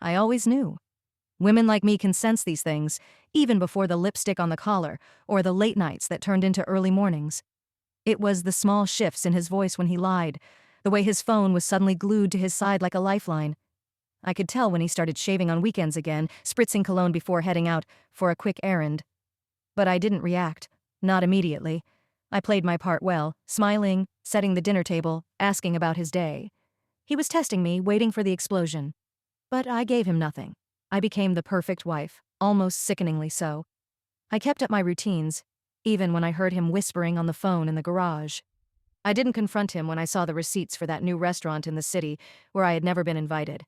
I always knew. Women like me can sense these things, even before the lipstick on the collar or the late nights that turned into early mornings. It was the small shifts in his voice when he lied, the way his phone was suddenly glued to his side like a lifeline. I could tell when he started shaving on weekends again, spritzing cologne before heading out for a quick errand. But I didn't react, not immediately. I played my part well, smiling, setting the dinner table, asking about his day. He was testing me, waiting for the explosion. But I gave him nothing. I became the perfect wife, almost sickeningly so. I kept up my routines, even when I heard him whispering on the phone in the garage. I didn't confront him when I saw the receipts for that new restaurant in the city where I had never been invited.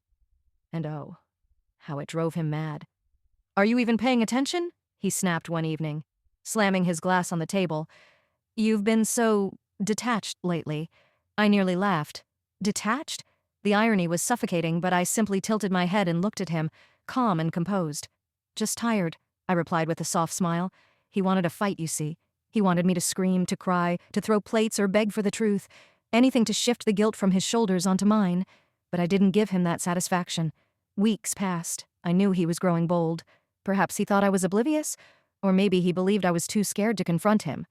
And oh, how it drove him mad. "Are you even paying attention?" he snapped one evening, slamming his glass on the table. "You've been so detached lately." I nearly laughed. Detached? The irony was suffocating, but I simply tilted my head and looked at him, calm and composed. "Just tired," I replied with a soft smile. He wanted a fight, you see. He wanted me to scream, to cry, to throw plates or beg for the truth, anything to shift the guilt from his shoulders onto mine. But I didn't give him that satisfaction. Weeks passed. I knew he was growing bold. Perhaps he thought I was oblivious, or maybe he believed I was too scared to confront him.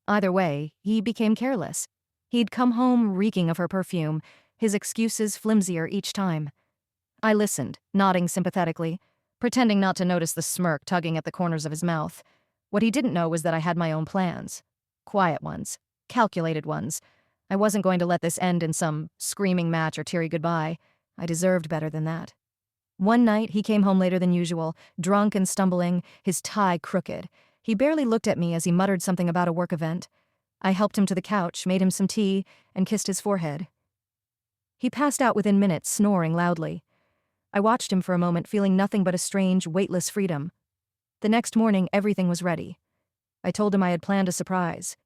Either way, he became careless. He'd come home reeking of her perfume, his excuses flimsier each time. I listened, nodding sympathetically, pretending not to notice the smirk tugging at the corners of his mouth. What he didn't know was that I had my own plans. Quiet ones. Calculated ones. I wasn't going to let this end in some screaming match or teary goodbye. I deserved better than that. One night, he came home later than usual, drunk and stumbling, his tie crooked. He barely looked at me as he muttered something about a work event. I helped him to the couch, made him some tea, and kissed his forehead. He passed out within minutes, snoring loudly. I watched him for a moment, feeling nothing but a strange, weightless freedom. The next morning, everything was ready. I told him I had planned a surprise.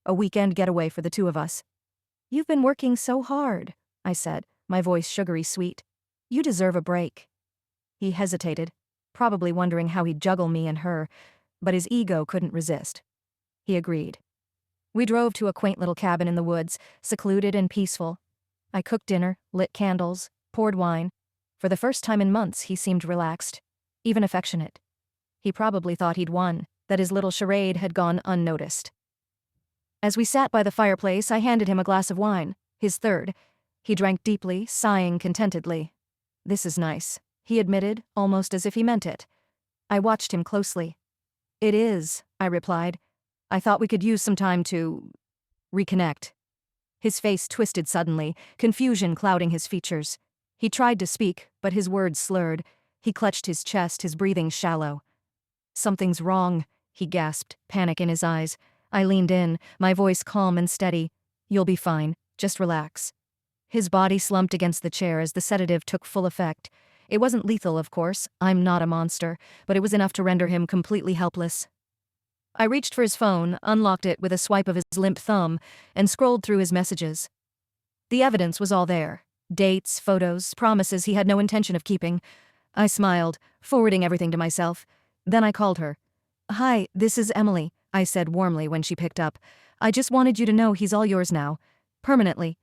A weekend getaway for the two of us. "You've been working so hard," I said, my voice sugary sweet. "You deserve a break." He hesitated, probably wondering how he'd juggle me and her, but his ego couldn't resist. He agreed. We drove to a quaint little cabin in the woods, secluded and peaceful. I cooked dinner, lit candles, poured wine. For the first time in months, he seemed relaxed, even affectionate. He probably thought he'd won, that his little charade had gone unnoticed. As we sat by the fireplace, I handed him a glass of wine, his third. He drank deeply, sighing contentedly. "This is nice," he admitted, almost as if he meant it. I watched him closely. "It is," I replied. "I thought we could use some time to reconnect." His face twisted suddenly, confusion clouding his features. He tried to speak, but his words slurred. He clutched his chest, his breathing shallow. "Something's wrong," he gasped, panic in his eyes. I leaned in, my voice calm and steady. "You'll be fine. Just relax." His body slumped against the chair as the sedative took full effect. It wasn't lethal, of course. I'm not a monster, but it was enough to render him completely helpless. I reached for his phone, unlocked it with a swipe of his limp thumb, and scrolled through his messages. The evidence was all there. Dates, photos, promises he had no intention of keeping. I smiled, forwarding everything to myself. Then I called her. "Hi, this is Emily," I said warmly when she picked up. "I just wanted you to know he's all yours now. Permanently.